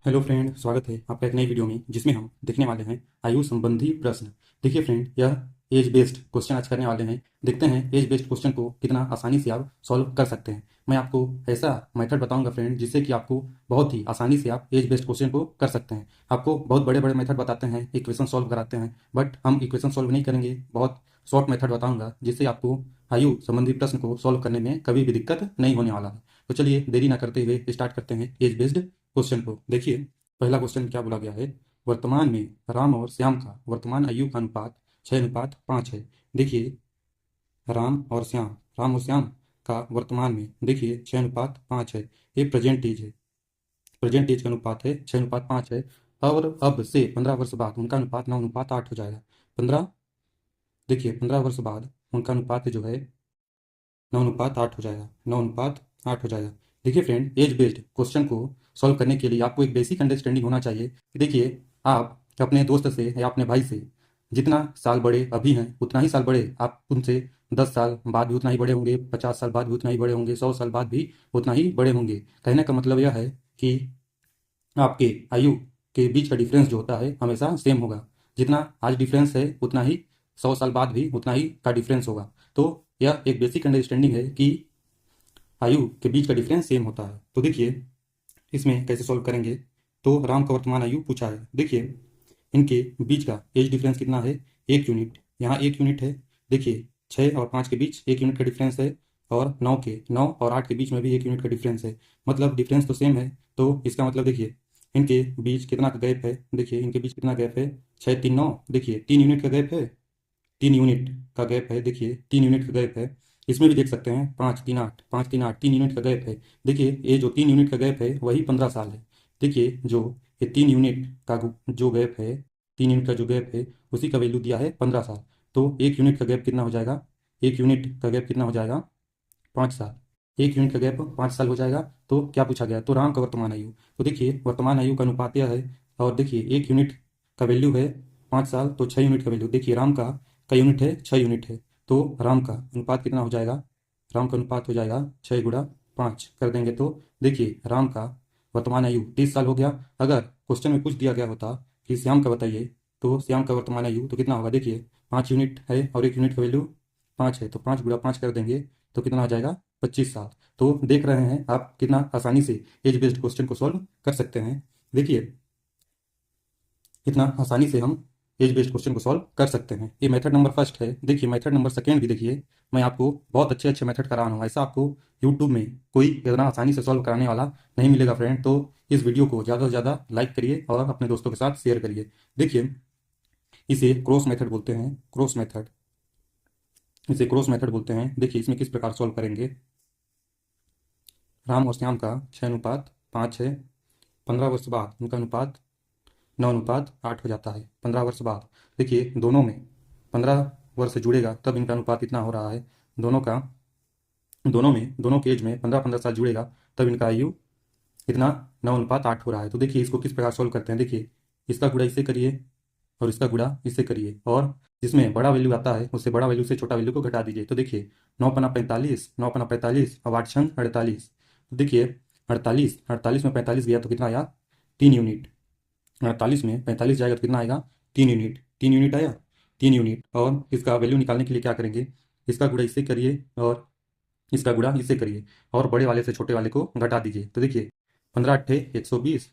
Hello friend, स्वागत है आपका एक नई वीडियो में जिसमें हम देखने वाले हैं आयु संबंधी प्रश्न। देखिए फ्रेंड, यह एज बेस्ड क्वेश्चन आज करने वाले हैं। देखते हैं एज बेस्ड क्वेश्चन को कितना आसानी से आप सॉल्व कर सकते हैं। मैं आपको ऐसा मेथड बताऊंगा फ्रेंड जिससे कि आपको बहुत ही आसानी से आप एज बेस्ड क्वेश्चन को कर सकते हैं। आपको बहुत बड़े बड़े मेथड बताते हैं, इक्वेशन सॉल्व कराते हैं, बट हम इक्वेशन सॉल्व नहीं करेंगे। बहुत शॉर्ट मेथड बताऊंगा जिससे आपको आयु संबंधी प्रश्न को सॉल्व करने में कभी भी दिक्कत नहीं होने वाला है। तो चलिए देरी ना करते हुए स्टार्ट करते हैं एज बेस्ड क्वेश्चन को। देखिए, पहला क्वेश्चन क्या बोला गया है। वर्तमान में राम और श्याम का वर्तमान आयु का अनुपात 6:5 है। देखिए, राम और श्याम का वर्तमान में देखिए 6:5 है। ये प्रेजेंट एज है, प्रेजेंट एज का अनुपात है 6:5 है। और अब से 15 वर्ष बाद उनका अनुपात 9:8 हो जाएगा। 15 देखिए 15 वर्ष बाद उनका अनुपात जो है 9:8 हो जाएगा, 9:8 हो जाएगा। देखिए फ्रेंड, एज बेस्ड क्वेश्चन को सॉल्व करने के लिए आपको एक बेसिक अंडरस्टैंडिंग होना चाहिए कि देखिए, आप अपने दोस्त से या अपने भाई से जितना साल बड़े अभी हैं उतना ही साल बड़े आप उनसे 10 साल बाद भी उतना ही बड़े होंगे, 50 साल बाद भी उतना ही बड़े होंगे, 100 साल बाद भी उतना ही बड़े होंगे। कहने का मतलब यह है कि आपके आयु के बीच का डिफरेंस जो होता है हमेशा सेम होगा। जितना आज डिफरेंस है उतना ही 100 साल बाद भी उतना ही का डिफरेंस होगा। तो यह एक बेसिक अंडरस्टैंडिंग है कि आयु के बीच का डिफरेंस सेम होता है। तो देखिए, इसमें कैसे सॉल्व करेंगे। तो राम का वर्तमान आयु पूछा है। देखिए, इनके बीच का एज डिफरेंस कितना है, 1 यूनिट। यहाँ 1 यूनिट है। देखिए, 6 और 5 के बीच 1 यूनिट का डिफरेंस है, और 9 और 8 के बीच में भी 1 यूनिट का डिफरेंस है। मतलब डिफरेंस तो सेम है। तो इसका मतलब देखिए, इनके बीच कितना का गैप है। देखिए, इनके बीच कितना गैप है, 6 3 9। देखिए 3 यूनिट का गैप है, 3 यूनिट का गैप है। देखिए 3 यूनिट का गैप है। इसमें भी देख सकते हैं 5 3 8, 5 3 8, 3 यूनिट का गैप है। देखिए, ये जो 3 यूनिट का गैप है वही 15 साल है। देखिए, जो ये 3 यूनिट का जो गैप है, 3 यूनिट का जो गैप है उसी का वैल्यू दिया है 15 साल। तो 1 यूनिट का गैप कितना हो जाएगा, 1 यूनिट का गैप कितना हो जाएगा, 5 साल। 1 यूनिट का गैप 5 साल हो जाएगा। तो क्या पूछा गया, तो राम का वर्तमान आयु। तो देखिए, वर्तमान आयु का अनुपात यह है। और देखिए 1 यूनिट का वैल्यू है 5 साल, तो 6 यूनिट का वैल्यू। देखिए, राम का यूनिट है 6 यूनिट है। तो राम का अनुपात कितना हो जाएगा, राम का अनुपात हो जाएगा 6 × 5 कर देंगे। तो देखिए, राम का वर्तमान आयु 30 साल हो गया। अगर क्वेश्चन में पूछ दिया गया होता कि श्याम का बताइए, तो श्याम का वर्तमान आयु तो कितना होगा। देखिए, 5 यूनिट है और 1 यूनिट का वैल्यू 5 है, तो 5 × 5 कर देंगे तो कितना हो जाएगा, 25 साल। तो देख रहे हैं आप कितना आसानी से एज बेस्ड क्वेश्चन को सॉल्व कर सकते हैं। देखिए, इतना आसानी से हम एज बेस्ड क्वेश्चन को सॉल्व कर सकते हैं। ये मेथड नंबर फर्स्ट है। देखिए, मेथड नंबर सेकेंड भी देखिए, मैं आपको बहुत अच्छे अच्छे मेथड करा रहा हूँ। ऐसा आपको यूट्यूब में कोई इतना आसानी से सॉल्व कराने वाला नहीं मिलेगा फ्रेंड। तो इस वीडियो को ज़्यादा से ज़्यादा लाइक करिए और अपने दोस्तों के साथ शेयर करिए। देखिए, इसे क्रॉस मेथड बोलते हैं, क्रॉस मेथड, इसे क्रॉस मेथड बोलते हैं। देखिए, इसमें किस प्रकार सॉल्व करेंगे। राम और श्याम का 6:5 है। 15 वर्ष बाद उनका अनुपात 9:8 हो जाता है। 15 वर्ष बाद देखिए, दोनों में 15 वर्ष जुड़ेगा तब इनका अनुपात इतना हो रहा है। दोनों का, दोनों के एज में 15-15 साल जुड़ेगा तब इनका आयु इतना 9:8 हो रहा है। तो देखिए, इसको किस प्रकार सॉल्व करते हैं। देखिए, इसका गुणा इससे करिए और इसका गुणा इससे करिए, और जिसमें बड़ा वैल्यू आता है उससे बड़ा वैल्यू से छोटा वैल्यू को घटा दीजिए। तो देखिए, 9×5 = 45, 9×45 और 8×6 = 48। तो देखिए, 48 में 45 गया तो कितना आया, 3 यूनिट। 48 में 45 जाएगा तो कितना आएगा, 3 यूनिट। 3 यूनिट आया, 3 यूनिट। और इसका वैल्यू निकालने के लिए क्या करेंगे, इसका गुणा इससे करिए और इसका गुणा इससे करिए, और बड़े वाले से छोटे वाले को घटा दीजिए। तो देखिए, 15 × 8 = 120,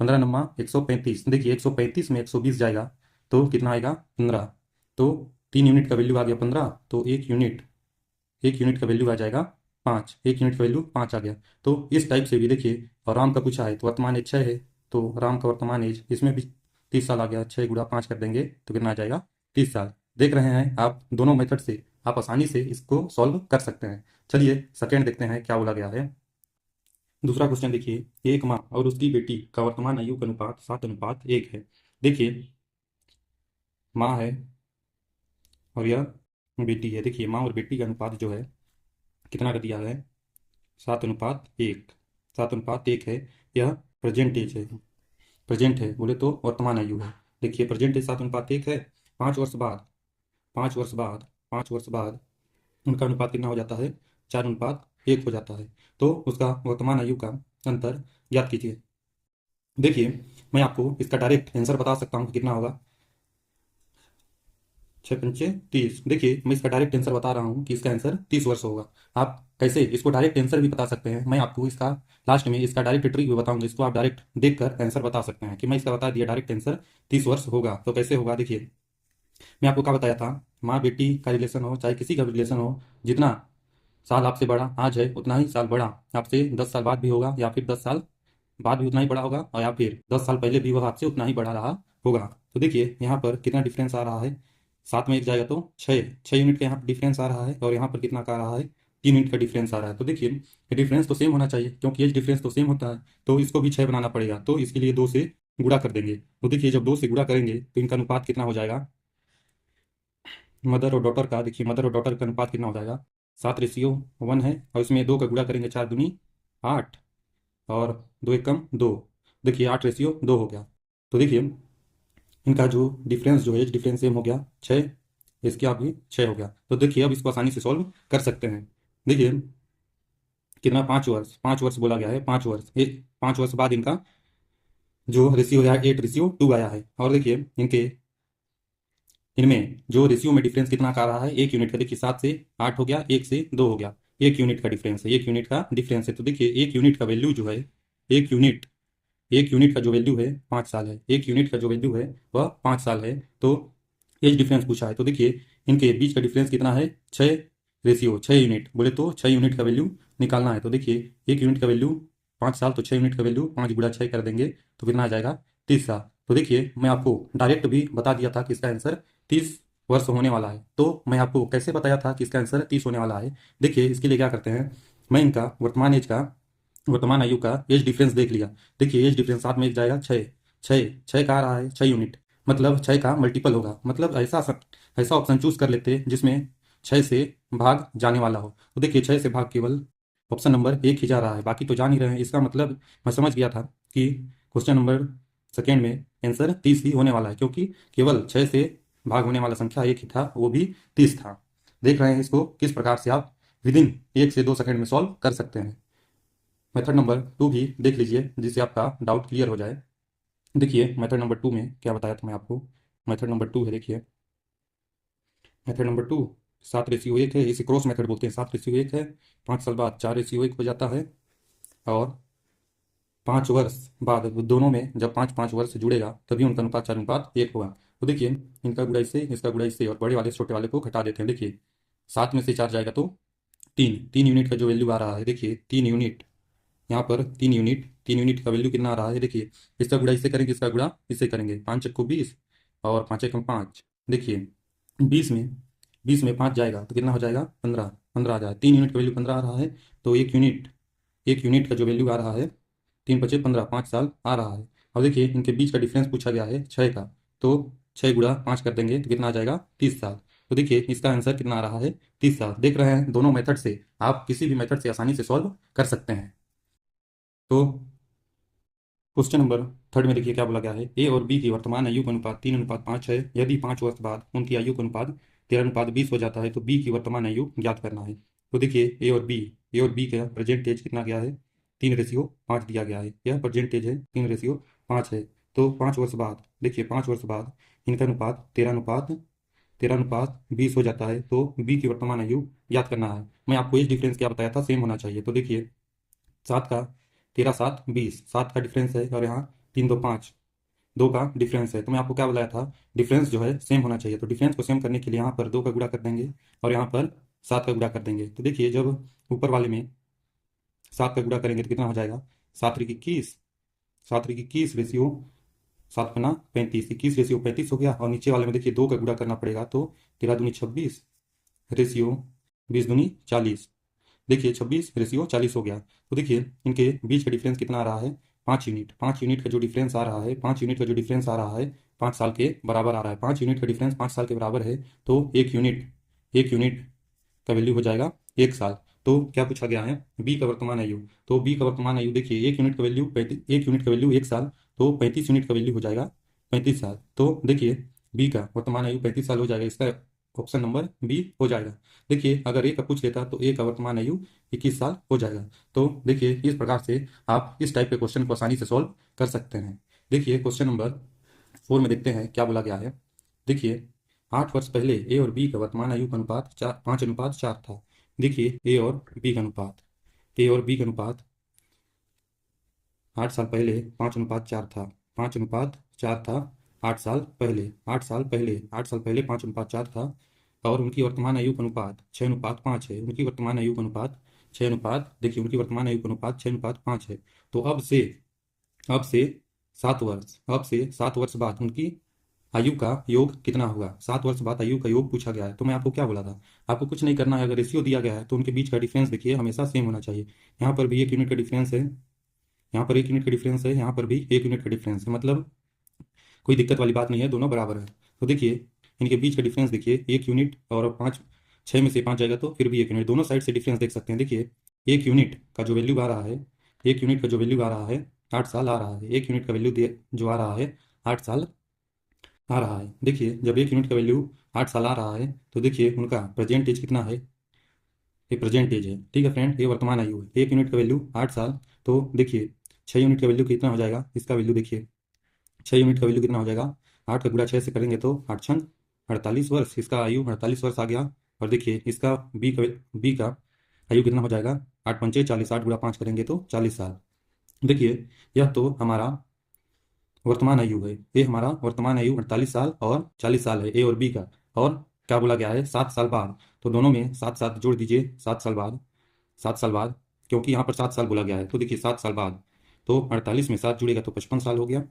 15 × 135। देखिए, 135 में 120 जाएगा तो कितना आएगा, 15। तो 3 यूनिट का वैल्यू आ गया 15, तो 1 यूनिट का वैल्यू आ जाएगा 5। 1 यूनिट का वैल्यू 5 आ गया। तो इस टाइप से भी देखिए, और राम का पूछा है तो वर्तमान एज 6 है, तो राम का वर्तमान एज इसमें भी 30 साल आ गया। 6 × 5 कर देंगे तो कितना आ जाएगा, 30 साल। देख रहे हैं आप, दोनों मेथड से आप आसानी से इसको सॉल्व कर सकते हैं। चलिए सेकेंड देखते हैं क्या बोला गया है। दूसरा क्वेश्चन देखिए, एक माँ और उसकी बेटी का वर्तमान आयु का अनुपात 7:1 है। देखिए, माँ है और यह बेटी है। देखिए, माँ और बेटी का अनुपात जो है कितना का दिया है, 7:1। 7:1 है। यह प्रेजेंट एज है, प्रेजेंट है बोले तो वर्तमान आयु है। देखिए, प्रेजेंट एज 7:1 है। 5 वर्ष बाद, 5 वर्ष बाद, 5 वर्ष बाद उनका अनुपात कितना हो जाता है, 4:1 हो जाता है। तो उसका वर्तमान आयु का अंतर ज्ञात कीजिए। देखिए मैं आपको इसका डायरेक्ट आंसर बता सकता हूँ कि कितना होगा। 6 पंचे 30। देखिए मैं इसका डायरेक्ट आंसर बता रहा हूँ कि इसका आंसर 30 वर्ष होगा। आप कैसे इसको डायरेक्ट आंसर भी बता सकते हैं, मैं आपको इसका लास्ट में इसका डायरेक्ट ट्रिक भी बताऊंगा। इसको आप डायरेक्ट देखकर आंसर बता सकते हैं कि मैं इसका बता दिया डायरेक्ट आंसर 30 वर्ष होगा। तो कैसे होगा देखिए, मैं आपको क्या बताया था, माँ बेटी का रिलेशन हो चाहे किसी का भी रिलेशन हो, जितना साल आपसे बड़ा आज है उतना ही साल बड़ा आपसे 10 साल बाद भी होगा, या फिर 10 साल बाद भी उतना ही बड़ा होगा, और या फिर 10 साल पहले भी वह आपसे उतना ही बड़ा रहा होगा। तो देखिए यहाँ पर कितना डिफरेंस आ रहा है, 7 में 1 जाएगा तो 6 यूनिट का यहाँ पर डिफरेंस आ रहा है, और यहाँ पर कितना का आ रहा है, 3 यूनिट का डिफरेंस आ रहा है। तो देखिए ये डिफरेंस तो सेम होना चाहिए, क्योंकि एज डिफरेंस तो सेम होता है, तो इसको भी 6 बनाना पड़ेगा। तो इसके लिए 2 से गुणा कर देंगे। तो देखिए जब 2 से गुणा करेंगे तो इनका अनुपात कितना हो जाएगा, मदर और डॉटर का, देखिए मदर और डॉटर का अनुपात कितना हो जाएगा, 7:1 है, और इसमें 2 का गुणा करेंगे, 4 दूनी 8, और 2 1 कम 2, देखिए 8:2 हो गया। तो देखिए इनका जो डिफरेंस जो है, डिफरेंस सेम हो गया 6, इसके आप भी 6 हो गया। तो देखिए अब इसको आसानी से सॉल्व कर सकते हैं। देखिए कितना, 5 वर्ष बोला गया है, 5 वर्ष, ये 5 वर्ष बाद इनका जो रेशियो है 8:2 आया है। और देखिए इनमें जो रेशियो में डिफरेंस कितना का आ रहा है, 1 यूनिट का। देखिए 7 से 8 हो गया, 1 से 2 हो गया, 1 यूनिट का डिफरेंस है, 1 यूनिट का डिफरेंस है। तो देखिए 1 यूनिट का वैल्यू जो है, एक यूनिट एक यूनिट का जो वैल्यू है 5 साल है, 1 यूनिट का जो वैल्यू है वह 5 साल है। तो एज डिफरेंस पूछा है, तो देखिए इनके बीच का डिफरेंस कितना है, 6 यूनिट बोले तो 6 यूनिट का वैल्यू निकालना है। तो देखिए 1 यूनिट का वैल्यू 5 साल, तो 6 यूनिट का वैल्यू 5 × 6 कर देंगे तो कितना आ जाएगा, 30 साल। तो देखिए मैं आपको डायरेक्ट भी बता दिया था कि इसका आंसर 30 वर्ष होने वाला है। तो मैं आपको कैसे बताया था कि इसका आंसर 30 होने वाला है, देखिए इसके लिए क्या करते हैं, मैं इनका वर्तमान आयु का एज डिफरेंस देख लिया। देखिए एज डिफरेंस 7 में 1 जाएगा 6, 6 का आ रहा है 6 यूनिट, मतलब 6 का मल्टीपल होगा। मतलब ऐसा ऑप्शन चूज कर लेते हैं जिसमें 6 से भाग जाने वाला हो। तो देखिए 6 से भाग केवल ऑप्शन नंबर 1 ही जा रहा है, बाकी तो जा नहीं रहे हैं। इसका मतलब मैं समझ गया था कि क्वेश्चन नंबर सेकेंड में आंसर 30 ही होने वाला है, क्योंकि केवल 6 से भाग होने वाला संख्या एक ही था, वो भी 30 था। देख रहे हैं इसको किस प्रकार से आप विद इन 1 से 2 सेकंड में सॉल्व कर सकते हैं। मेथड नंबर 2 भी देख लीजिए जिससे आपका डाउट क्लियर हो जाए। देखिए मेथड नंबर 2 में क्या बताया था मैं आपको, मेथड नंबर 2 है, देखिए मेथड नंबर 2 7:1 है, इसे क्रॉस मेथड बोलते हैं। 7:1 है, 5 साल बाद 4:1 हो जाता है, और 5 वर्ष बाद दोनों में जब 5 5 वर्ष जुड़ेगा तभी उनका अनुपात 4:1 होगा। तो देखिए इनका गुणा इससे, इसका गुणा इससे, और बड़े वाले छोटे वाले को घटा देते हैं। देखिए 7 में से 4 जाएगा तो 3 यूनिट का जो वैल्यू आ रहा है, देखिए 3 यूनिट, यहाँ पर 3 यूनिट का वैल्यू कितना आ रहा है, देखिए इसका गुणा इससे करेंगे, इसका गुणा इससे करेंगे, 5 × 20 और 5 × 5, देखिए 20 में 5 जाएगा तो कितना हो जाएगा, 15, 15 आ जाएगा। 3 यूनिट का वैल्यू 15 आ रहा है, तो एक यूनिट का जो वैल्यू आ रहा है 3 × 5 = 15, 5 साल आ रहा है। और देखिए इनके बीच का डिफरेंस पूछा गया है 6 का, तो 6 × 5 कर देंगे तो कितना आ जाएगा, 30 साल। तो देखिए इसका आंसर कितना आ रहा है, 30 साल। देख रहे हैं दोनों मेथड से आप किसी भी मेथड से आसानी से सॉल्व कर सकते हैं। तो क्वेश्चन नंबर थर्ड में देखिए क्या बोला गया है, ए और बी की वर्तमान आयु का अनुपात 3:5 है। यदि 5 वर्ष बाद उनकी आयु का अनुपात 13:20 हो जाता है तो बी की वर्तमान आयु ज्ञात करना है। तो देखिए ए और बी का प्रेजेंट एज कितना गया है, 3:5 दिया गया है, यह प्रेजेंट एज है, 3:5 है। तो 5 वर्ष बाद, देखिए 5 वर्ष बाद इनका अनुपात 13:20 हो जाता है, तो बी की वर्तमान आयु ज्ञात करना है। मैं आपको एज डिफरेंस क्या बताया था, सेम होना चाहिए। तो देखिए 7 का 13 7 20, 7 का डिफरेंस है, और यहाँ 3 2 5, 2 का डिफरेंस है। तो मैं आपको क्या बताया था, डिफरेंस जो है सेम होना चाहिए। तो डिफरेंस को सेम करने के लिए यहाँ पर 2 का गुणा कर देंगे, और यहाँ पर 7 का गुणा कर देंगे। तो देखिए जब ऊपर वाले में 7 का गुणा करेंगे तो कितना हो जाएगा, 7 × 21, 7 × 21 रेशियो 7 × 35, 21:35 हो गया। और नीचे वाले में देखिए 2 का गुणा करना पड़ेगा, तो 13 दूनी 26 रेशियो 20 दूनी 40, देखिए 26:40 हो गया। तो देखिए इनके बीच का डिफरेंस कितना आ रहा है, 5 यूनिट। 5 यूनिट का जो डिफरेंस आ रहा है, 5 यूनिट का जो डिफरेंस आ रहा है 5 साल के बराबर आ रहा है। 5 यूनिट का डिफरेंस 5 साल के बराबर है, तो एक यूनिट का वैल्यू हो जाएगा 1 साल। तो क्या पूछा गया है, बी का वर्तमान आयु। तो बी का वर्तमान आयु देखिए 1 यूनिट का वैल्यू 1 साल, तो 35 यूनिट का वैल्यू हो जाएगा 35 साल। तो देखिए बी का वर्तमान आयु 35 साल हो जाएगा। इसका ऑप्शन नंबर बी हो जाएगा। देखिए अगर ए का पूछ लेता तो ए का वर्तमान आयु 21 साल हो जाएगा। तो देखिए इस प्रकार से आप इस टाइप के क्वेश्चन को आसानी से सॉल्व कर सकते हैं। देखिए क्वेश्चन नंबर 4 में देखते हैं क्या बोला गया है। देखिए 8 वर्ष पहले ए और बी का वर्तमान आयु का अनुपात 5:4 था। देखिए ए और बी का अनुपात, ए और बी का अनुपात 8 साल पहले 5:4 था, 5:4 था 8 साल पहले, 8 साल पहले 5:4 था। और उनकी वर्तमान आयु का अनुपात 6:5 है। उनकी वर्तमान आयु का अनुपात 6 अनुपात, देखिए उनकी वर्तमान आयु का अनुपात 6:5 है। तो अब से 7 वर्ष बाद उनकी आयु का योग कितना होगा। 7 वर्ष बाद आयु का योग पूछा गया है। तो मैं आपको क्या बोला था, आपको कुछ नहीं करना है। अगर रेशियो दिया गया है तो उनके बीच का डिफरेंस देखिए हमेशा सेम होना चाहिए। यहाँ पर भी 1 यूनिट का डिफरेंस है, यहाँ पर 1 यूनिट का डिफरेंस है, यहाँ पर भी 1 यूनिट का डिफरेंस है, मतलब कोई दिक्कत वाली बात नहीं है, दोनों बराबर है। तो देखिए इनके बीच का डिफरेंस देखिए 1 यूनिट, और 5, 6 में से 5 जाएगा तो फिर भी 1 यूनिट, दोनों साइड से डिफरेंस देख सकते हैं। देखिए 1 यूनिट का जो वैल्यू आ रहा है, 1 यूनिट का जो वैल्यू आ रहा है 8 साल आ रहा है। 1 यूनिट का वैल्यू जो आ रहा है 8 साल आ रहा है। देखिए जब 1 यूनिट का वैल्यू 8 साल आ रहा है तो देखिए उनका प्रेजेंट एज कितना है, ये प्रेजेंट एज है। ठीक है फ्रेंड, ये वर्तमान आयु है। 1 यूनिट का वैल्यू 8 साल, तो देखिए 6 यूनिट का वैल्यू कितना हो जाएगा, इसका वैल्यू देखिए 6 यूनिट का वैल्यू कितना हो जाएगा, 8 का गुणा 6 से करेंगे तो 8 छंग 48 वर्ष, इसका आयु 48 वर्ष आ गया। और देखिए इसका बी का आयु कितना हो जाएगा, 8 पंचे 40, 8 गुणा 5 करेंगे तो 40 साल। देखिए यह तो हमारा वर्तमान आयु है, ये हमारा वर्तमान आयु 48 साल और 40 साल है, ए और बी का। और क्या बोला गया है, 7 साल बाद, तो दोनों में 7 7 जोड़ दीजिए, 7 साल बाद, 7 साल बाद, क्योंकि यहाँ पर 7 साल बोला गया है। तो देखिए 7 साल बाद, तो 48 में 7 जुड़ेगा तो 55 साल हो गया,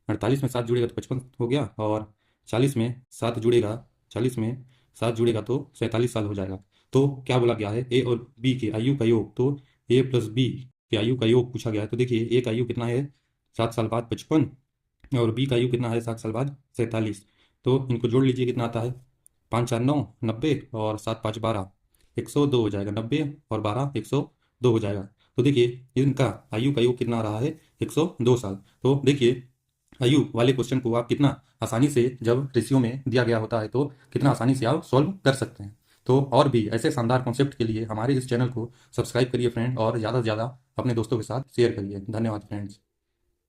48 में 7 जुड़ेगा तो 55 हो गया, और 40 में 7 जुड़ेगा, 40 में 7 जुड़ेगा तो 47 साल हो जाएगा। तो क्या बोला गया है, ए और बी के आयु का योग, तो ए प्लस बी के आयु का योग पूछा गया है। तो देखिए ए का आयु कितना है 7 साल बाद 55, और बी का आयु कितना है 7 साल बाद 47। तो इनको जोड़ लीजिए, कितना आता है, 5 4 9 90, और 7 5 12, 102 हो जाएगा। 90 और 12 102 हो जाएगा। तो देखिए इनका आयु का योग कितना आ रहा है 102 साल। तो देखिए आयु वाले क्वेश्चन को आप कितना आसानी से, जब रेशियो में दिया गया होता है तो कितना आसानी से आप सॉल्व कर सकते हैं। तो और भी ऐसे शानदार कॉन्सेप्ट के लिए हमारे इस चैनल को सब्सक्राइब करिए फ्रेंड, और ज़्यादा से ज़्यादा अपने दोस्तों के साथ शेयर करिए। धन्यवाद फ्रेंड्स।